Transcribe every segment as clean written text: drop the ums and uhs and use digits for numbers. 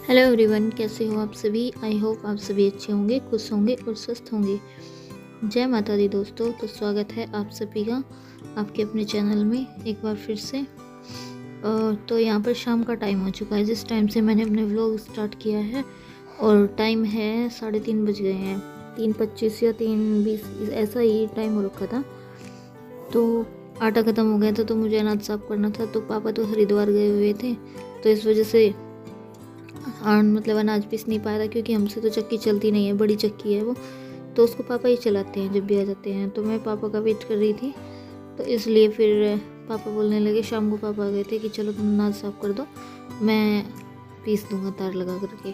Hello everyone, कैसे हो आप सभी। आई होप आप सभी अच्छे होंगे, खुश होंगे और स्वस्थ होंगे। जय माता दी दोस्तों। तो स्वागत है आप सभी का आपके अपने चैनल में एक बार फिर से। तो यहाँ पर शाम का टाइम हो चुका है जिस टाइम से मैंने अपने व्लॉग स्टार्ट किया है, और टाइम है 3:30 बज गए हैं। 3:25 या 3:20 ऐसा ही टाइम हो रखा था। तो आटा ख़त्म हो गया था तो मुझे अनाज साफ़ करना था। तो पापा तो हरिद्वार गए हुए थे, तो इस वजह से मतलब अनाज पीस नहीं पाया था, क्योंकि हमसे तो चक्की चलती नहीं है, बड़ी चक्की है वो, तो उसको पापा ही चलाते हैं जब भी आ जाते हैं। तो मैं पापा का वेट कर रही थी, तो इसलिए फिर पापा बोलने लगे, शाम को पापा आ गए थे कि चलो तुम अनाज साफ़ कर दो, मैं पीस दूंगा तार लगा करके।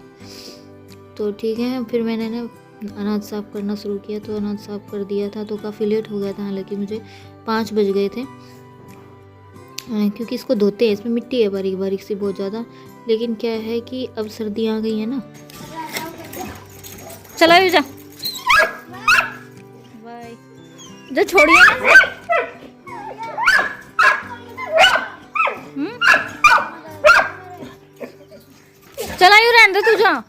तो ठीक है, फिर मैंने ना अनाज साफ़ करना शुरू किया। तो अनाज साफ़ कर दिया था तो काफ़ी लेट हो गया था, हालांकि मुझे 5 बज गए थे, क्योंकि इसको धोते हैं, इसमें मिट्टी है बारीक बारीक सी बहुत ज़्यादा। लेकिन क्या है कि अब सर्दियाँ आ गई है ना। चला जा, बाय, जो छोड़िए ना। चला यू रहने दे तू जा।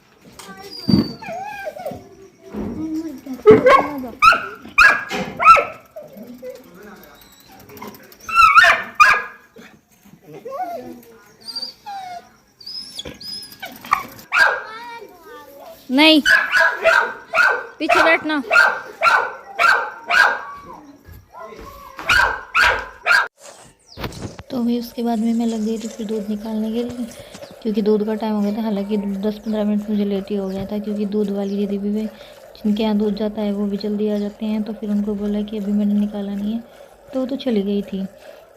नहीं, पीछे बैठना। तो अभी उसके बाद में मैं लग गई थी फिर दूध निकालने के लिए, क्योंकि दूध का टाइम हो गया था। हालांकि 10-15 मिनट मुझे लेट ही हो गया था, क्योंकि दूध वाली दीदी भी जिनके यहाँ दूध जाता है वो भी जल्दी आ जाते हैं। तो फिर उनको बोला कि अभी मैंने निकाला नहीं है, तो वो तो चली गई थी।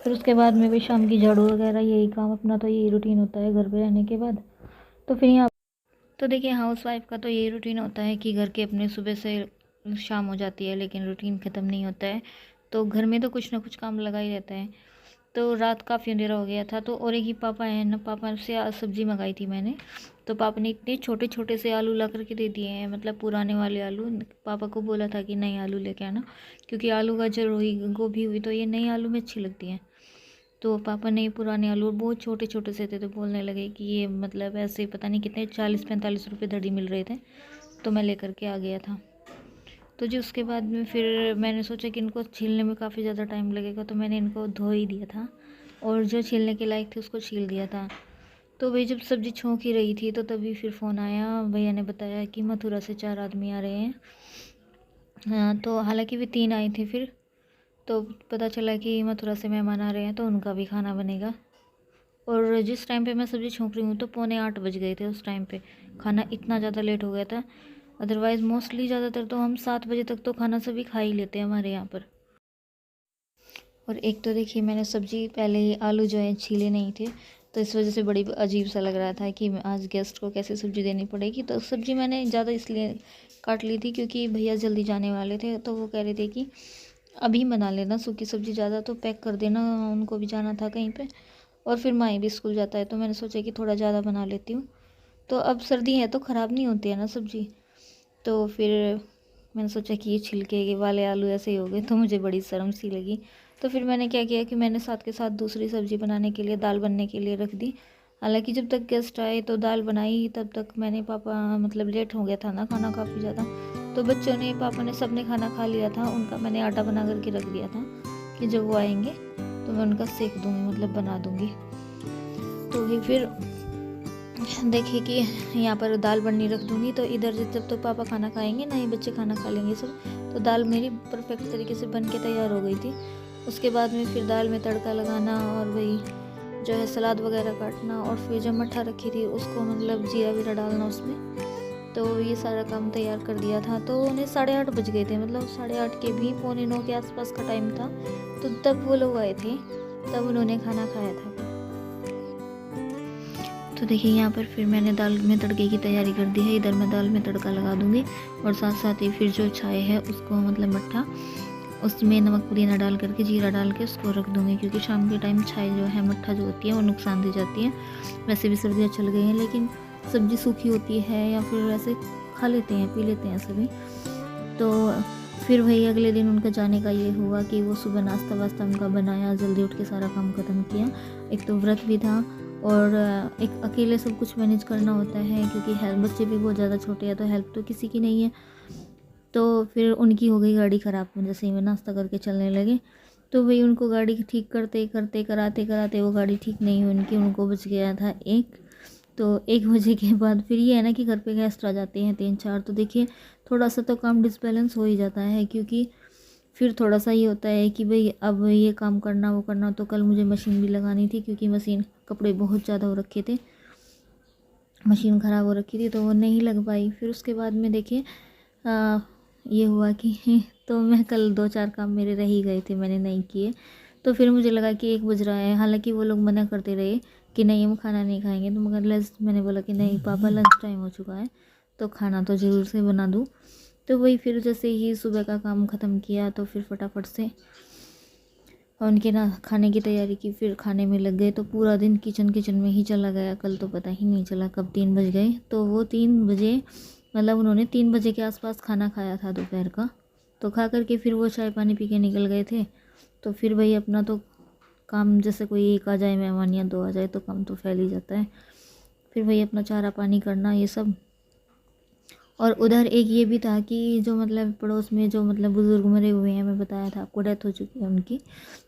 फिर उसके बाद में भी शाम की झाड़ू वगैरह, यही काम अपना, तो यही रूटीन होता है घर पर रहने के बाद। तो फिर यहाँ तो देखिए, हाउस वाइफ का तो यही रूटीन होता है कि घर के अपने सुबह से शाम हो जाती है, लेकिन रूटीन ख़त्म नहीं होता है। तो घर में तो कुछ ना कुछ काम लगा ही रहता है। तो रात काफ़ी अंधेरा हो गया था, तो और एक ही पापा है ना, पापा से सब्ज़ी मंगाई थी मैंने। तो पापा ने इतने छोटे छोटे से आलू ला करके दे दिए हैं, मतलब पुराने वाले आलू। पापा को बोला था कि नए आलू लेके आना, क्योंकि आलू गाजर हुई, गोभी हुई, तो ये नए आलू में अच्छी लगती हैं। तो पापा ने पुराने आलू बहुत छोटे छोटे से थे, तो बोलने लगे कि ये मतलब ऐसे पता नहीं कितने 40-45 रुपये धड़ी मिल रहे थे। तो मैं लेकर के आ गया था। तो जी उसके बाद में फिर मैंने सोचा कि इनको छीलने में काफ़ी ज़्यादा टाइम लगेगा, तो मैंने इनको धो ही दिया था, और जो छीलने के लायक थे उसको छील दिया था। तो भाई जब सब्ज़ी छोंक ही रही थी, तो तभी फिर फ़ोन आया। भैया ने बताया कि मथुरा से 4 आदमी आ रहे हैं। हाँ, तो हालांकि वे 3 आए थे फिर। तो पता चला कि मथुरा से मेहमान आ रहे हैं, तो उनका भी खाना बनेगा। और जिस टाइम पे मैं सब्ज़ी छोंक रही हूँ, तो 7:45 बज गए थे उस टाइम पे। खाना इतना ज़्यादा लेट हो गया था। अदरवाइज़ मोस्टली ज़्यादातर तो हम 7 बजे तक तो खाना सभी खा ही लेते हैं हमारे यहाँ पर। और एक तो देखिए, मैंने सब्ज़ी पहले ही आलू जो है छीले नहीं थे, तो इस वजह से बड़ी अजीब सा लग रहा था कि आज गेस्ट को कैसे सब्ज़ी देनी पड़ेगी। तो सब्ज़ी मैंने ज़्यादा इसलिए काट ली थी, क्योंकि भैया जल्दी जाने वाले थे। तो वो कह रहे थे कि अभी बना लेना सूखी सब्ज़ी, ज़्यादा तो पैक कर देना, उनको भी जाना था कहीं पे, और फिर माई भी स्कूल जाता है। तो मैंने सोचा कि थोड़ा ज़्यादा बना लेती हूँ। तो अब सर्दी है तो ख़राब नहीं होती है ना सब्ज़ी। तो फिर मैंने सोचा कि ये छिलके वाले आलू ऐसे ही हो गए, तो मुझे बड़ी शर्म सी लगी। तो फिर मैंने क्या किया कि मैंने साथ के साथ दूसरी सब्ज़ी बनाने के लिए, दाल बनने के लिए रख दी। हालांकि जब तक गेस्ट आए तो दाल बनाई, तब तक मैंने पापा मतलब लेट हो गया था ना खाना काफ़ी ज़्यादा। तो बच्चों ने, पापा ने, सब ने खाना खा लिया था। उनका मैंने आटा बना करके रख दिया था कि जब वो आएंगे तो मैं उनका सेक दूँगी, मतलब बना दूँगी। तो ही फिर देखिए कि यहाँ पर दाल बननी रख दूँगी, तो इधर जब तो पापा खाना खाएंगे ना, ये बच्चे खाना खा लेंगे सब। तो दाल मेरी परफेक्ट तरीके से बन के तैयार हो गई थी। उसके बाद में फिर दाल में तड़का लगाना, और वही जो है सलाद वगैरह काटना, और फिर जब मट्ठा रखी थी उसको मतलब जीरा वीरा डालना उसमें। तो ये सारा काम तैयार कर दिया था। तो उन्हें 8:30 बज गए थे, मतलब 8:30 के भी 8:45 के आसपास का टाइम था। तो तब वो लोग आए थे, तब उन्होंने खाना खाया था। तो देखिए, यहाँ पर फिर मैंने दाल में तड़के की तैयारी कर दी है। इधर मैं दाल में तड़का लगा दूँगी, और साथ साथ ही फिर जो चाय है उसको, मतलब मट्ठा, उसमें नमक पुदीना डाल करके, जीरा डाल के उसको रख दूँगी, क्योंकि शाम के टाइम चाय जो है, मट्ठा जो होती है, वो नुकसान दे जाती है। वैसे भी सर्दियाँ चल गई हैं, लेकिन सब्ज़ी सूखी होती है या फिर वैसे खा लेते हैं, पी लेते हैं सभी। तो फिर वही अगले दिन उनका जाने का ये हुआ कि वो सुबह नाश्ता वास्ता उनका बनाया, जल्दी उठ के सारा काम ख़त्म किया। एक तो व्रत भी था, और एक अकेले सब कुछ मैनेज करना होता है, क्योंकि हेल्प बच्चे भी बहुत ज़्यादा छोटे हैं तो हेल्प तो किसी की नहीं है। तो फिर उनकी हो गई गाड़ी ख़राब, जैसे ही मैं नाश्ता करके चलने लगे तो वही उनको गाड़ी ठीक करते करते कराते कराते वो गाड़ी ठीक नहीं हुई उनकी, उनको बच गया था एक। तो 1 बजे के बाद फिर ये है ना कि घर पे गेस्ट आ जाते हैं 3-4, तो देखिए थोड़ा सा तो काम डिसबैलेंस हो ही जाता है, क्योंकि फिर थोड़ा सा ये होता है कि भाई अब ये काम करना वो करना। तो कल मुझे मशीन भी लगानी थी, क्योंकि मशीन कपड़े बहुत ज़्यादा हो रखे थे, मशीन ख़राब हो रखी थी तो वो नहीं लग पाई। फिर उसके बाद में देखिए ये हुआ कि तो मैं कल 2-4 काम मेरे रह ही गए थे, मैंने नहीं किए। तो फिर मुझे लगा कि 1 बज रहा है, हालांकि वो लोग मना करते रहे कि नहीं हम खाना नहीं खाएंगे, तो मगर मैंने बोला कि नहीं पापा लंच टाइम हो चुका है तो खाना तो ज़रूर से बना दूँ। तो वही फिर जैसे ही सुबह का काम ख़त्म किया तो फिर फटाफट से उनके ना खाने की तैयारी की, फिर खाने में लग गए। तो पूरा दिन किचन में ही चला गया, कल तो पता ही नहीं चला कब 3 बज गए। तो वो 3 बजे मतलब उन्होंने 3 बजे के आसपास खाना खाया था दोपहर का। तो खा करके फिर वो चाय पानी पी के निकल गए थे। तो फिर वही अपना तो काम, जैसे कोई एक आ जाए मेहमान या 2 आ जाए तो काम तो फैल ही जाता है। फिर वही अपना चारा पानी करना ये सब। और उधर एक ये भी था कि जो मतलब पड़ोस में जो मतलब बुज़ुर्ग मरे हुए हैं, मैं बताया था आपको डेथ हो चुकी है उनकी,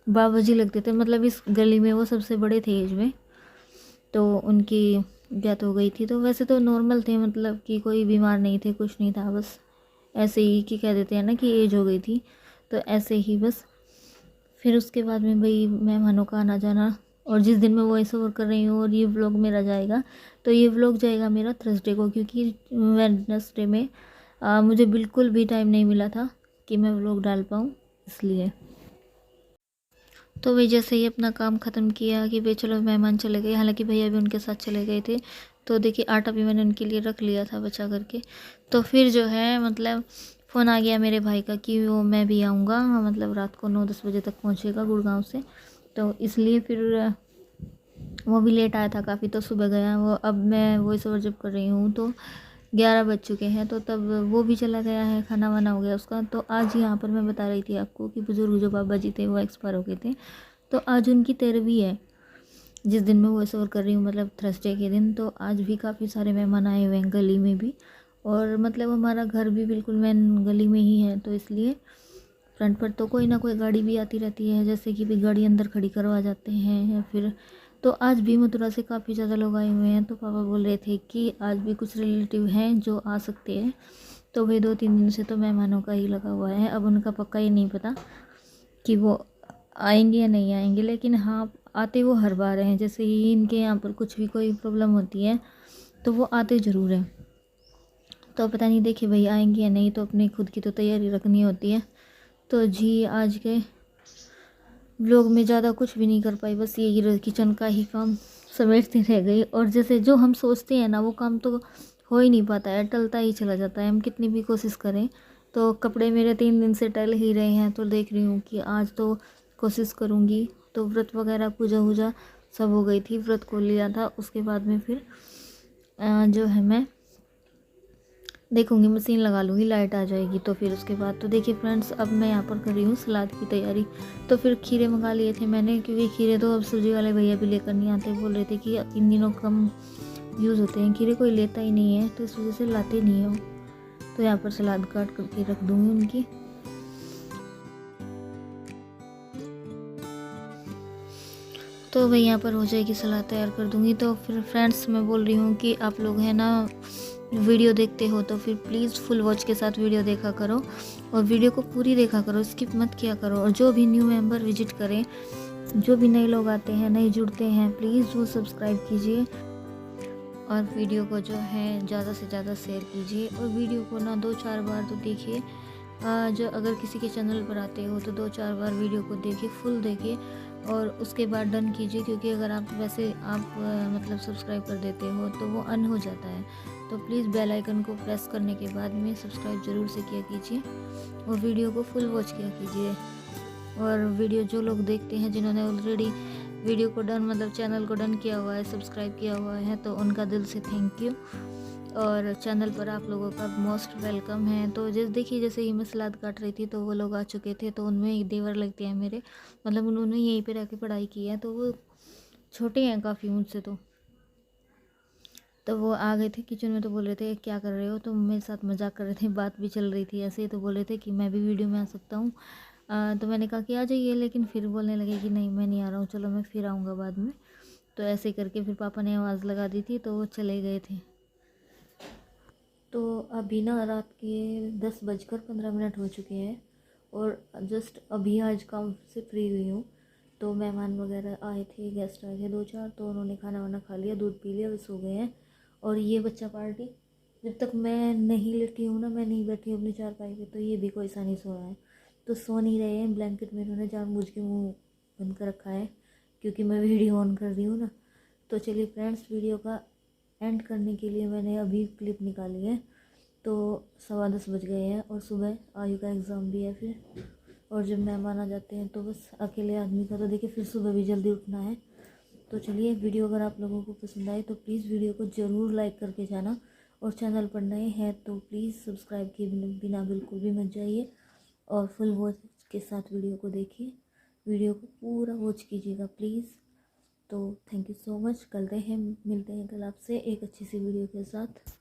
बाबा जी लगते थे, मतलब इस गली में वो सबसे बड़े थे एज में। तो उनकी डेथ हो गई थी। तो वैसे तो नॉर्मल थे, मतलब कि कोई बीमार नहीं थे, कुछ नहीं था, बस ऐसे ही कि कह देते हैं ना कि एज हो गई थी, तो ऐसे ही बस। फिर उसके बाद में भाई मेहमानों का आना जाना। और जिस दिन मैं वॉइस ओवर कर रही हूँ और ये व्लॉग मेरा जाएगा, तो ये व्लॉग जाएगा मेरा थर्सडे को, क्योंकि वेडनेसडे में मुझे बिल्कुल भी टाइम नहीं मिला था कि मैं व्लॉग डाल पाऊँ, इसलिए। तो वही जैसे ही अपना काम ख़त्म किया कि भाई चलो मेहमान चले गए, हालांकि भैया भी उनके साथ चले गए थे। तो देखिए आटा भी मैंने उनके लिए रख लिया था बचा करके। तो फिर जो है मतलब फ़ोन आ गया मेरे भाई का कि वो मैं भी आऊँगा, मतलब रात को 9-10 बजे तक पहुँचेगा गुड़गांव से। तो इसलिए फिर वो भी लेट आया था काफ़ी, तो सुबह गया वो। अब मैं वॉइस ओवर जब कर रही हूँ तो 11 बज चुके हैं, तो तब वो भी चला गया है, खाना वाना हो गया उसका। तो आज यहाँ पर मैं बता रही थी आपको कि बुज़ुर्ग जो बाबा जी थे वो एक्सपायर हो गए थे। तो आज उनकी 13वीं है, जिस दिन मैं वॉइस ओवर कर रही हूँ, मतलब थर्सडे के दिन। तो आज भी काफ़ी सारे मेहमान आए हुए हैं गली में भी, और मतलब हमारा घर भी बिल्कुल मेन गली में ही है, तो इसलिए फ्रंट पर तो कोई ना कोई गाड़ी भी आती रहती है, जैसे कि भी गाड़ी अंदर खड़ी करवा जाते हैं या फिर। तो आज भी मथुरा से काफ़ी ज़्यादा लोग आए हुए हैं, तो पापा बोल रहे थे कि आज भी कुछ रिलेटिव हैं जो आ सकते हैं। तो वे 2-3 दिन से तो मेहमानों का ही लगा हुआ है, अब उनका पक्का ही नहीं पता कि वो आएंगे या नहीं आएंगे, लेकिन हाँ आते वो हर बार हैं। जैसे ही इनके यहाँ पर कुछ भी कोई प्रॉब्लम होती है तो वो आते ज़रूर हैं। तो पता नहीं देखिए भाई आएंगे या नहीं, तो अपनी खुद की तो तैयारी रखनी होती है। तो जी आज के व्लॉग में ज़्यादा कुछ भी नहीं कर पाई, बस यही किचन का ही काम समेटती रह गई। और जैसे जो हम सोचते हैं ना वो काम तो हो ही नहीं पाता है, टलता ही चला जाता है, हम कितनी भी कोशिश करें। तो कपड़े मेरे 3 दिन से टल ही रहे हैं, तो देख रही हूँ कि आज तो कोशिश करूँगी। तो व्रत वगैरह पूजा वूजा सब हो गई थी, व्रत को लिया था, उसके बाद में फिर जो है मैं देखूँगी, मशीन लगा लूँगी, लाइट आ जाएगी तो फिर उसके बाद। तो देखिए फ्रेंड्स अब मैं यहाँ पर कर रही हूँ सलाद की तैयारी। तो फिर खीरे मंगा लिए थे मैंने, क्योंकि खीरे तो अब सब्जी वाले भैया भी लेकर नहीं आते, बोल रहे थे कि इन दिनों कम यूज़ होते हैं, खीरे कोई लेता ही नहीं है, तो इस वजह से लाते नहीं हो। तो यहाँ पर सलाद काट करके रख दूँगी उनकी। तो भाई यहाँ पर हो जाएगी सलाद तैयार कर दूँगी। तो फिर फ्रेंड्स मैं बोल रही हूँ कि आप लोग हैं ना वीडियो देखते हो तो फिर प्लीज़ फुल वॉच के साथ वीडियो देखा करो, और वीडियो को पूरी देखा करो, स्किप मत किया करो। और जो भी न्यू मेंबर विजिट करें, जो भी नए लोग आते हैं नए जुड़ते हैं, प्लीज़ वो सब्सक्राइब कीजिए और वीडियो को जो है ज़्यादा से ज़्यादा शेयर कीजिए। और वीडियो को ना 2-4 बार तो देखिए, जो अगर किसी के चैनल पर आते हो तो 2-4 बार वीडियो को देखिए, फुल देखिए और उसके बाद डन कीजिए। क्योंकि अगर आप वैसे आप मतलब सब्सक्राइब कर देते हो तो वो अन हो जाता है। तो प्लीज़ बेल आइकन को प्रेस करने के बाद में सब्सक्राइब ज़रूर से किया कीजिए और वीडियो को फुल वॉच किया कीजिए। और वीडियो जो लोग देखते हैं जिन्होंने ऑलरेडी वीडियो को डन मतलब चैनल को डन किया हुआ है, सब्सक्राइब किया हुआ है, तो उनका दिल से थैंक यू। और चैनल पर आप लोगों का मोस्ट वेलकम है। तो जैसे देखिए जैसे ही मैं सलाद काट रही थी तो वो लोग आ चुके थे। तो उनमें एक देवर लगते हैं मेरे, मतलब उन्होंने यहीं पे रह के पढ़ाई की है, तो वो छोटे हैं काफ़ी मुझसे। तो वो आ गए थे किचन में, तो बोल रहे थे क्या कर रहे हो, तो मेरे साथ मजाक कर रहे थे, बात भी चल रही थी ऐसे। तो बोल रहे थे कि मैं भी वीडियो में आ सकता हूँ। तो मैंने कहा कि आ जाइए, लेकिन फिर बोलने लगे कि नहीं मैं नहीं आ रहा हूँ, चलो मैं फिर आऊँगा बाद में। तो ऐसे करके फिर पापा ने आवाज़ लगा दी थी, तो वो चले गए थे। तो अभी ना रात के 10:15 हो चुके हैं, और जस्ट अभी आज काम से फ्री हुई हूँ। तो मेहमान वगैरह आए थे, गेस्ट आए थे 2-4, तो उन्होंने खाना वाना खा लिया, दूध पी लिया, बस सो गए हैं। और ये बच्चा पार्टी, जब तक मैं नहीं लेटी हूँ ना, मैं नहीं बैठी हूँ अपनी चारपाई पे, तो ये भी कोई सा नहीं सो रहा है। तो सो नहीं रहे हैं, ब्लैंकेट में इन्होंने जानबूझ के मुँह बंद कर रखा है, क्योंकि मैं वीडियो ऑन कर रही हूँ ना। तो चलिए फ्रेंड्स, वीडियो का एंड करने के लिए मैंने अभी क्लिप निकाली है। तो 10:15 बज गए हैं, और सुबह आयु का एग्ज़ाम भी है फिर। और जब मेहमान आ जाते हैं तो बस अकेले आदमी का तो देखिए फिर सुबह भी जल्दी उठना है। तो चलिए, वीडियो अगर आप लोगों को पसंद आए तो प्लीज़ वीडियो को ज़रूर लाइक करके जाना, और चैनल पर नए हैं तो प्लीज़ सब्सक्राइब किए बिना बिल्कुल भी मत जाइए, और फुल वॉच के साथ वीडियो को देखिए, वीडियो को पूरा वॉच कीजिएगा प्लीज़। तो थैंक यू सो मच। मिलते हैं कल आपसे एक अच्छी सी वीडियो के साथ।